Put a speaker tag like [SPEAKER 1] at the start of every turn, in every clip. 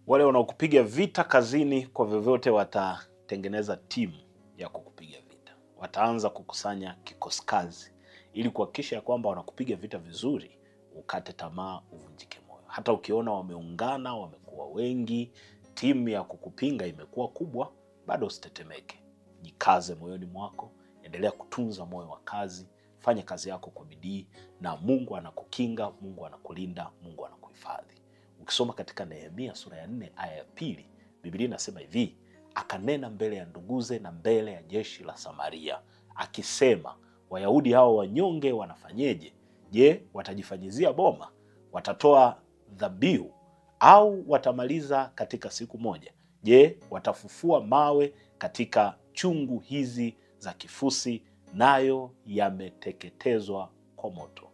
[SPEAKER 1] Wale wanaokupiga vita kazini kwa vyovyote watatengeneza timu ya kukupiga vita. Wataanza kukusanya kikosi kazi ili kuhakikisha ya kwamba wanakupiga vita vizuri, ukate tamaa, uvunjike moyo. Hata ukiona wameungana, wamekuwa wengi, timu ya kukupinga imekuwa kubwa, bado usitetemeke. Jikaze moyoni mwako, endelea kutunza moyo wa kazi, fanya kazi yako kwa bidii, na Mungu anakukinga, Mungu anakulinda, Mungu anakuhifadhi. Ukisoma katika Nehemia sura ya 4 aya ya 2, Biblia inasema hivi: akanena mbele ya nduguze na mbele ya jeshi la Samaria akisema, Wayahudi hao wanyonge wanafanyeje? Je, watajifanyizia boma? Watatoa dhabihu au watamaliza katika siku moja? Je, watafufua mawe katika chungu hizi za kifusi, nayo yameteketezwa kwa moto?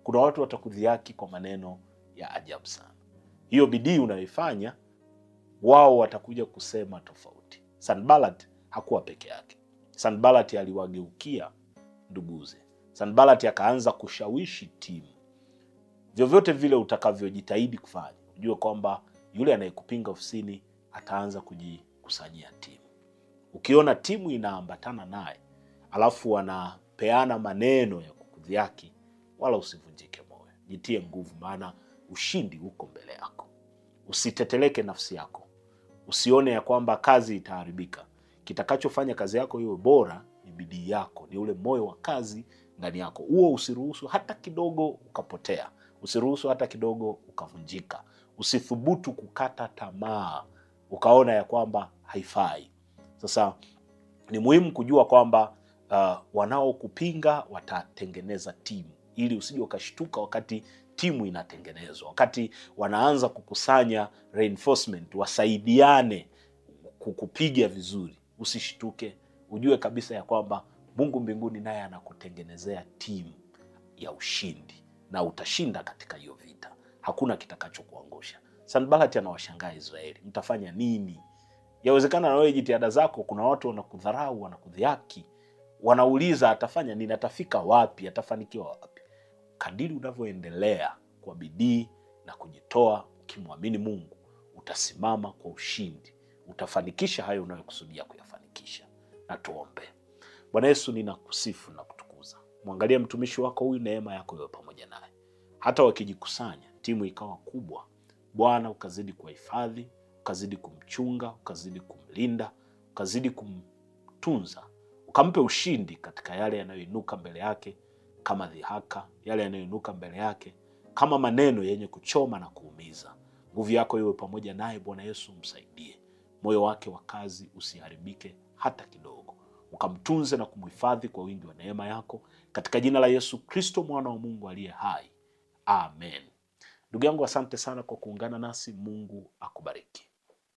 [SPEAKER 1] Kuna watu watakudhihaki kwa maneno ya ajabu sana. Hiyo bidii unayoifanya, wao watakuja kusema tofauti. Sanballat hakuwa peke yake. Sanballat aliwageukia nduguze. Sanballat akaanza kushawishi timu. Vyovyote vile utakavyojitahidi kufanya, ujue kwamba yule anayekupinga ofisini ataanza kujikusanyia timu. Ukiona timu inaambatana naye, alafu wanapeana maneno ya kukudhihaki, wala usivunjike moyo. Jitie nguvu, maana ushindi uko mbele yako. Usiteteleke nafsi yako. Usione ya kwamba kazi itaharibika. Kitakachofanya kazi yako iwe bora ni bidii yako, ni ule moyo wa kazi ndani yako. Huo usiruhusu hata kidogo ukapotea. Usiruhusu hata kidogo ukavunjika. Usithubutu kukata tamaa ukaona ya kwamba haifai. Sasa ni muhimu kujua kwamba wanaokupinga watatengeneza timu, ili usije ukashtuka wakati timu inatengenezwa, wakati wanaanza kukusanya reinforcement, wasaidiane kukupiga vizuri. Usishtuke, ujue kabisa ya kwamba Mungu mbinguni naye anakutengenezea timu ya ushindi, na utashinda katika hiyo vita. Hakuna kitakachokuangusha. Sanballat anawashangaa Israeli, mtafanya nini? Yawezekana na wewe jitihada zako, kuna watu wanakudharau, wanakudhihaki, wanauliza atafanya nini, atafika wapi, atafanikiwa wapi? Kadiri unavyoendelea kwa bidii na kujitoa, ukimwamini Mungu, utasimama kwa ushindi, utafanikisha hayo unayokusudia kuyafanikisha. Na tuombe. Bwana Yesu, ninakusifu na kutukuza. Mwangalie mtumishi wako huyu, neema yako iwe pamoja naye. Hata wakijikusanya, timu ikawa kubwa, Bwana ukazidi kuhifadhi, ukazidi kumchunga, ukazidi kumlinda, ukazidi kumtunza, ukampe ushindi katika yale yanayoinuka mbele yake kama dhihaka, yale yanayoinuka mbele yake kama maneno yenye kuchoma na kuumiza. Nguvu yako iwe pamoja naye Bwana Yesu, msaidie. Moyo wake wa kazi usiharibike hata kidogo. Ukamtunze na kumhifadhi kwa wingi wa neema yako, katika jina la Yesu Kristo mwana wa Mungu aliye hai. Amen. Ndugu yangu, asante sana kwa kuungana nasi. Mungu akubariki.